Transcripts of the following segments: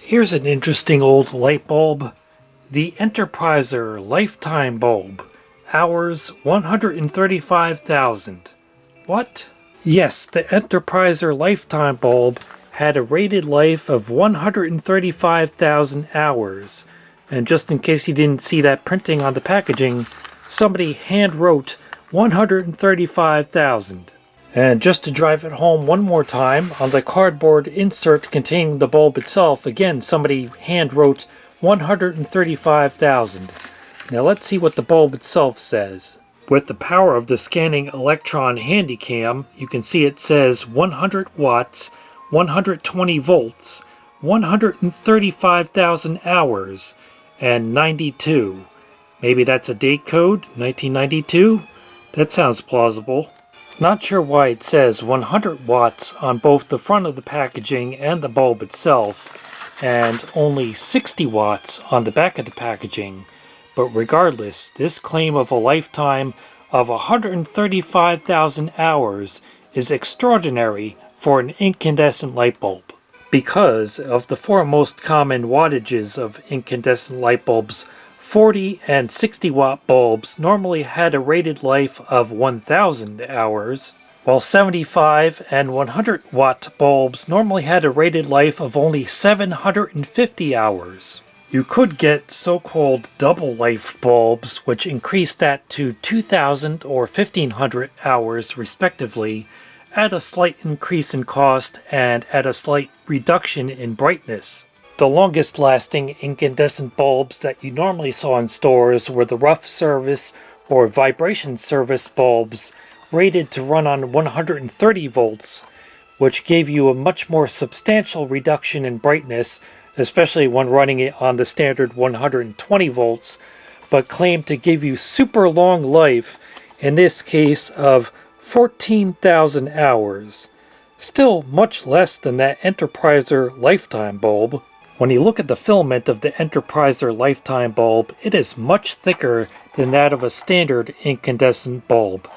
Here's an interesting old light bulb. The Enterpriser Lifetime Bulb. Hours 135,000. What? Yes, the Enterpriser Lifetime Bulb had a rated life of 135,000 hours. And just in case you didn't see that printing on the packaging, somebody hand wrote 135,000. And just to drive it home one more time, on the cardboard insert containing the bulb itself, again, somebody hand wrote 135,000. Now let's see what the bulb itself says. With the power of the scanning electron handycam, you can see it says 100 watts, 120 volts, 135,000 hours, and 92. Maybe that's a date code, 1992? That sounds plausible. Not sure why it says 100 watts on both the front of the packaging and the bulb itself, and only 60 watts on the back of the packaging. But regardless, this claim of a lifetime of 135,000 hours is extraordinary for an incandescent light bulb. Because of the four most common wattages of incandescent light bulbs, 40 and 60 watt bulbs normally had a rated life of 1,000 hours, while 75 and 100 watt bulbs normally had a rated life of only 750 hours. You could get so-called double life bulbs, which increase that to 2,000 or 1,500 hours respectively, at a slight increase in cost and at a slight reduction in brightness. The longest lasting incandescent bulbs that you normally saw in stores were the rough service or vibration service bulbs rated to run on 130 volts, which gave you a much more substantial reduction in brightness, especially when running it on the standard 120 volts, but claimed to give you super long life, in this case of 14,000 hours. Still much less than that Enterpriser Lifetime bulb. When you look at the filament of the Enterpriser Lifetime bulb, it is much thicker than that of a standard incandescent bulb.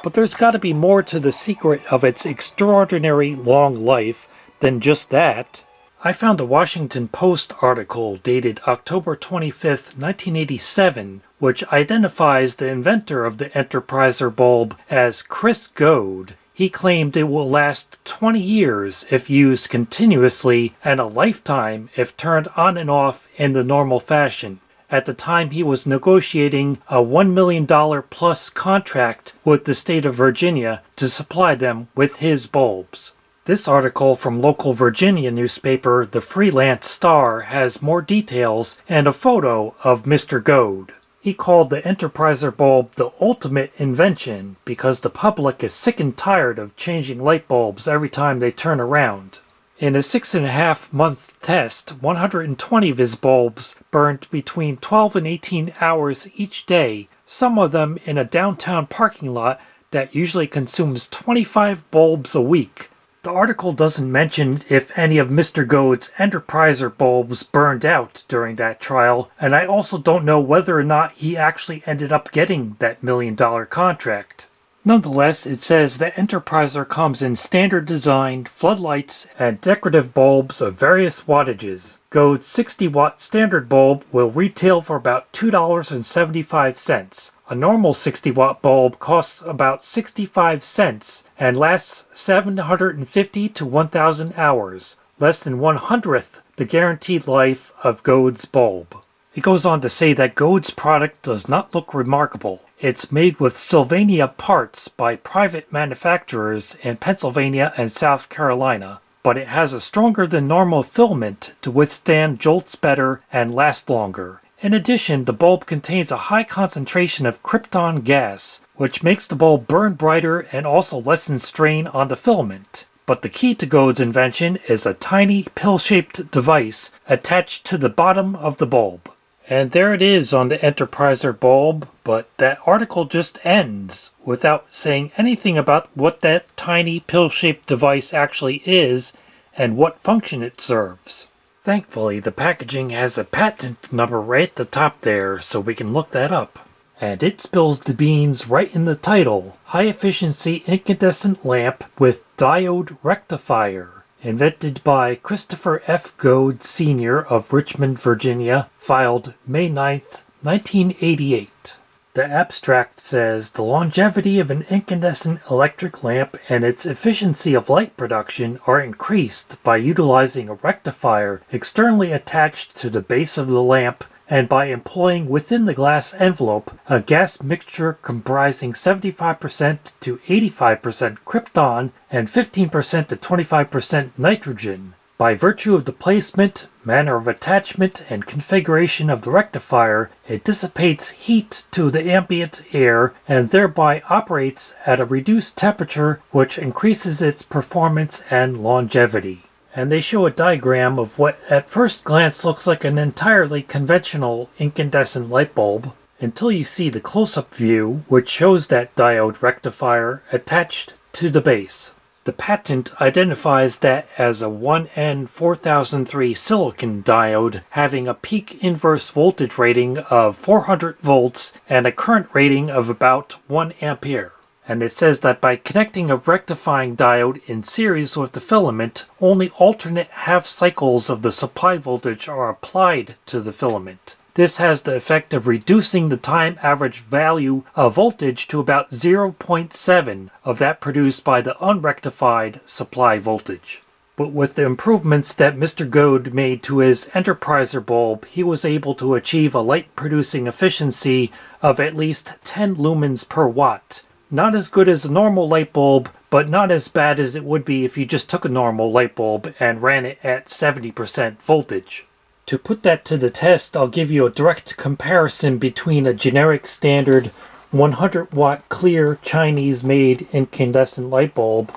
But there's got to be more to the secret of its extraordinary long life than just that. I found a Washington Post article dated October 25th, 1987, which identifies the inventor of the Enterpriser bulb as Chris Goad. He claimed it will last 20 years if used continuously and a lifetime if turned on and off in the normal fashion. At the time he was negotiating a $1 million plus contract with the state of Virginia to supply them with his bulbs. This article from local Virginia newspaper The Freelance Star has more details and a photo of Mr. Goad. He called the Enterpriser bulb the ultimate invention because the public is sick and tired of changing light bulbs every time they turn around. In a 6.5-month test, 120 of his bulbs burned between 12 and 18 hours each day, some of them in a downtown parking lot that usually consumes 25 bulbs a week. The article doesn't mention if any of Mr. Goad's Enterpriser bulbs burned out during that trial, and I also don't know whether or not he actually ended up getting that $1 million contract. Nonetheless, it says the Enterpriser comes in standard design, floodlights, and decorative bulbs of various wattages. Goad's 60-watt standard bulb will retail for about $2.75. A normal 60-watt bulb costs about 65 cents and lasts 750 to 1,000 hours, less than 1/100th the guaranteed life of Goad's bulb. It goes on to say that Goad's product does not look remarkable. It's made with Sylvania parts by private manufacturers in Pennsylvania and South Carolina, but it has a stronger than normal filament to withstand jolts better and last longer. In addition, the bulb contains a high concentration of krypton gas, which makes the bulb burn brighter and also lessens strain on the filament. But the key to Goad's invention is a tiny pill-shaped device attached to the bottom of the bulb. And there it is on the Enterpriser bulb, but that article just ends without saying anything about what that tiny pill-shaped device actually is and what function it serves. Thankfully, the packaging has a patent number right at the top there, so we can look that up. And it spills the beans right in the title. High efficiency incandescent lamp with diode rectifier. invented by Christopher F. Goad Sr. of Richmond, Virginia, filed May 9, 1988. The abstract says the longevity of an incandescent electric lamp and its efficiency of light production are increased by utilizing a rectifier externally attached to the base of the lamp and by employing within the glass envelope a gas mixture comprising 75% to 85% krypton and 15% to 25% nitrogen. By virtue of the placement, manner of attachment, and configuration of the rectifier, it dissipates heat to the ambient air and thereby operates at a reduced temperature, which increases its performance and longevity. And they show a diagram of what at first glance looks like an entirely conventional incandescent light bulb, until you see the close-up view, which shows that diode rectifier attached to the base. The patent identifies that as a 1N4003 silicon diode having a peak inverse voltage rating of 400 volts and a current rating of about 1 ampere. And it says that by connecting a rectifying diode in series with the filament, only alternate half cycles of the supply voltage are applied to the filament. This has the effect of reducing the time average value of voltage to about 0.7 of that produced by the unrectified supply voltage. But with the improvements that Mr. Goad made to his Enterpriser bulb, he was able to achieve a light-producing efficiency of at least 10 lumens per watt. Not as good as a normal light bulb, but not as bad as it would be if you just took a normal light bulb and ran it at 70% voltage. To put that to the test, I'll give you a direct comparison between a generic standard 100-watt clear Chinese-made incandescent light bulb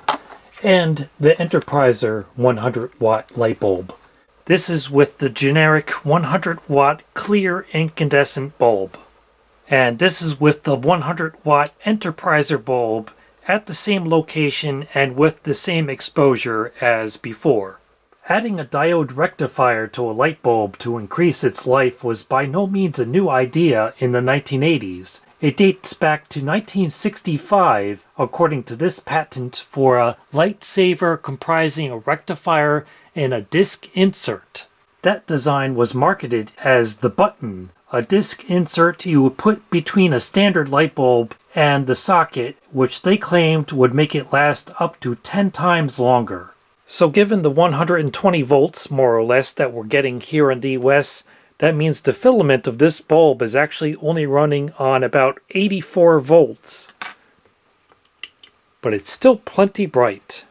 and the Enterpriser 100-watt light bulb. This is with the generic 100-watt clear incandescent bulb. And this is with the 100-watt Enterpriser bulb at the same location and with the same exposure as before. Adding a diode rectifier to a light bulb to increase its life was by no means a new idea in the 1980s. It dates back to 1965, according to this patent, for a light saver comprising a rectifier and a disc insert. That design was marketed as the button, a disc insert you would put between a standard light bulb and the socket, which they claimed would make it last up to 10 times longer. So given the 120 volts, more or less, that we're getting here in the US, that means the filament of this bulb is actually only running on about 84 volts. But it's still plenty bright.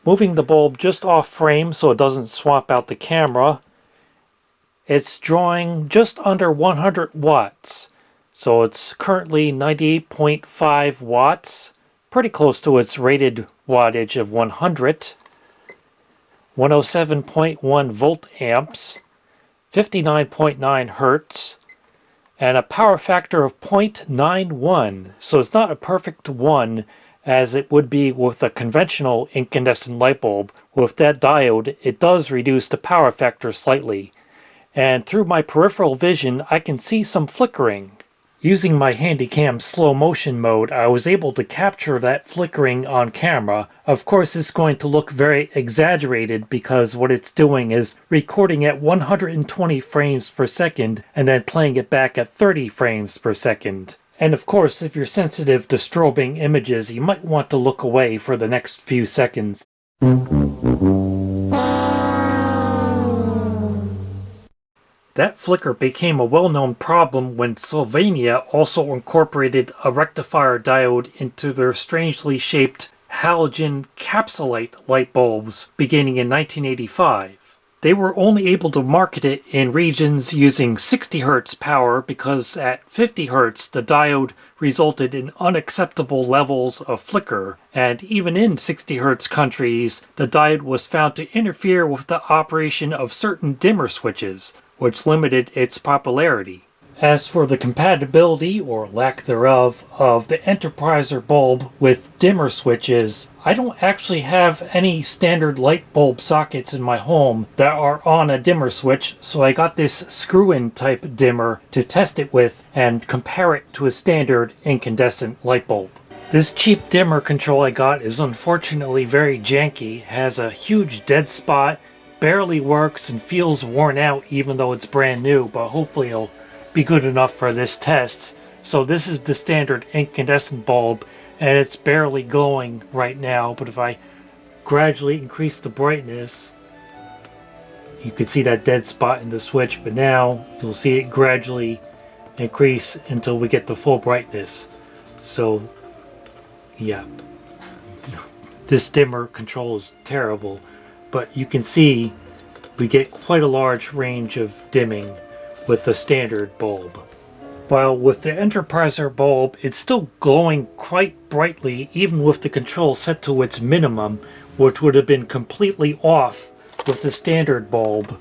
Moving the bulb just off frame so it doesn't swap out the camera, it's drawing just under 100 watts. So it's currently 98.5 watts, pretty close to its rated wattage of 100. 107.1 volt amps, 59.9 hertz, and a power factor of 0.91. So it's not a perfect one as it would be with a conventional incandescent light bulb. With that diode, it does reduce the power factor slightly. And through my peripheral vision, I can see some flickering. Using my Handycam slow motion mode, I was able to capture that flickering on camera. Of course, it's going to look very exaggerated because what it's doing is recording at 120 frames per second and then playing it back at 30 frames per second. And of course, if you're sensitive to strobing images, you might want to look away for the next few seconds. That flicker became a well-known problem when Sylvania also incorporated a rectifier diode into their strangely shaped halogen capsulite light bulbs beginning in 1985. They were only able to market it in regions using 60 Hz power because at 50 Hz the diode resulted in unacceptable levels of flicker, and even in 60 Hz countries the diode was found to interfere with the operation of certain dimmer switches, which limited its popularity. As for the compatibility, or lack thereof, of the Enterpriser bulb with dimmer switches, I don't actually have any standard light bulb sockets in my home that are on a dimmer switch, so I got this screw-in type dimmer to test it with and compare it to a standard incandescent light bulb. This cheap dimmer control I got is unfortunately very janky, has a huge dead spot, barely works, and feels worn out even though it's brand new, but hopefully it'll be good enough for this test. So this is the standard incandescent bulb, and it's barely glowing right now, but if I gradually increase the brightness, you can see that dead spot in the switch, but now you'll see it gradually increase until we get to full brightness. So yeah, this dimmer control is terrible, but you can see we get quite a large range of dimming with the standard bulb. While with the Enterpriser bulb, it's still glowing quite brightly even with the control set to its minimum, which would have been completely off with the standard bulb.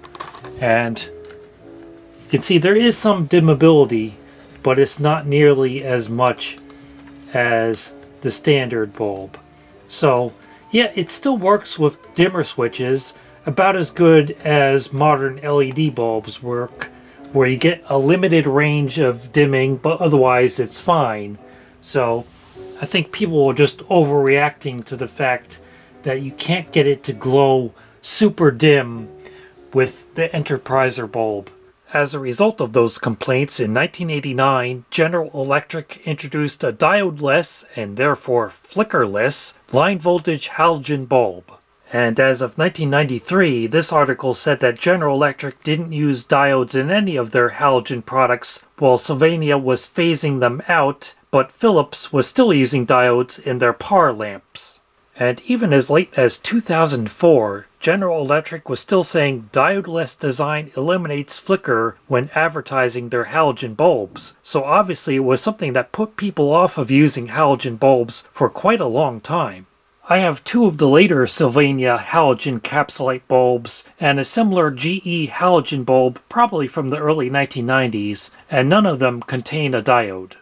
And you can see there is some dimmability, but it's not nearly as much as the standard bulb. So yeah, it still works with dimmer switches about as good as modern LED bulbs work, where you get a limited range of dimming, but otherwise it's fine. So I think people are just overreacting to the fact that you can't get it to glow super dim with the Enterpriser bulb. As a result of those complaints, in 1989, General Electric introduced a diode-less, and therefore flickerless, line voltage halogen bulb. And as of 1993, this article said that General Electric didn't use diodes in any of their halogen products, while Sylvania was phasing them out, but Philips was still using diodes in their PAR lamps. And even as late as 2004, General Electric was still saying diode-less design eliminates flicker when advertising their halogen bulbs. So obviously it was something that put people off of using halogen bulbs for quite a long time. I have two of the later Sylvania halogen capsulite bulbs and a similar GE halogen bulb probably from the early 1990s, and none of them contain a diode.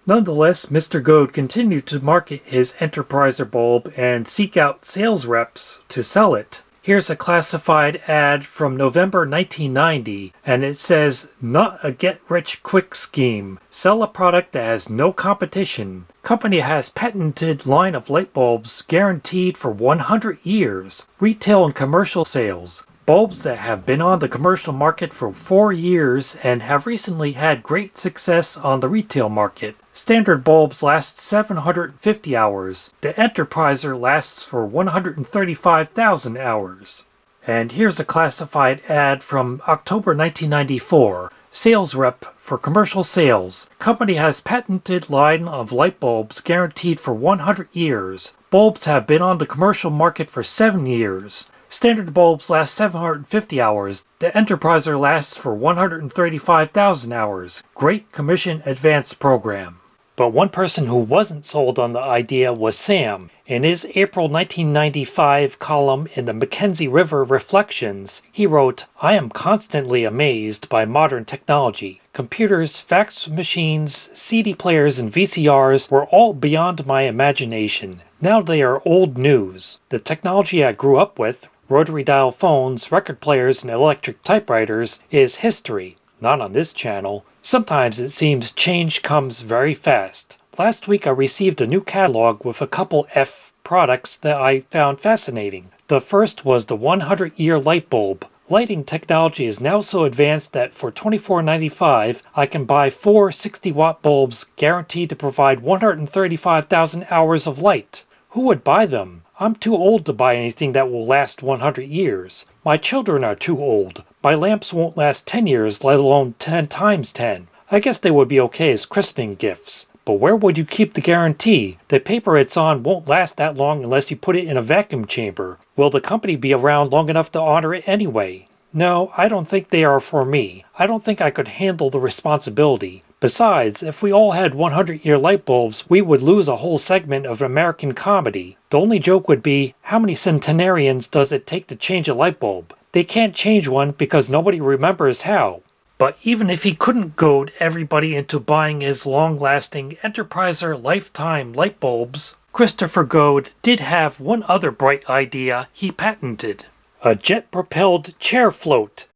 Nonetheless, Mr. Goad continued to market his Enterpriser bulb and seek out sales reps to sell it. Here's a classified ad from November 1990, and it says, "Not a get-rich-quick scheme. Sell a product that has no competition. Company has patented line of light bulbs guaranteed for 100 years. Retail and commercial sales. Bulbs that have been on the commercial market for 4 years and have recently had great success on the retail market. Standard bulbs last 750 hours. The Enterpriser lasts for 135,000 hours. And here's a classified ad from October 1994. Sales rep for commercial sales. Company has patented line of light bulbs guaranteed for 100 years. Bulbs have been on the commercial market for 7 years. Standard bulbs last 750 hours. The Enterpriser lasts for 135,000 hours. Great commission advance program." But one person who wasn't sold on the idea was Sam. In his April 1995 column in the Mackenzie River Reflections, he wrote, "I am constantly amazed by modern technology. Computers, fax machines, CD players, and VCRs were all beyond my imagination. Now they are old news. The technology I grew up with, rotary dial phones, record players, and electric typewriters, is history. Not on this channel. Sometimes it seems change comes very fast. Last week I received a new catalog with a couple F products that I found fascinating. The first was the 100-year light bulb. Lighting technology is now so advanced that for $24.95 I can buy 4 60-watt bulbs guaranteed to provide 135,000 hours of light. Who would buy them? I'm too old to buy anything that will last 100 years. My children are too old. My lamps won't last 10 years, let alone 10 times 10. I guess they would be okay as christening gifts. But where would you keep the guarantee? The paper it's on won't last that long unless you put it in a vacuum chamber. Will the company be around long enough to honor it anyway? No, I don't think they are for me. I don't think I could handle the responsibility. Besides, if we all had 100-year light bulbs, we would lose a whole segment of American comedy. The only joke would be, how many centenarians does it take to change a light bulb? They can't change one because nobody remembers how." But even if he couldn't goad everybody into buying his long-lasting Enterpriser lifetime light bulbs, Christopher Goad did have one other bright idea he patented. A jet-propelled chair float.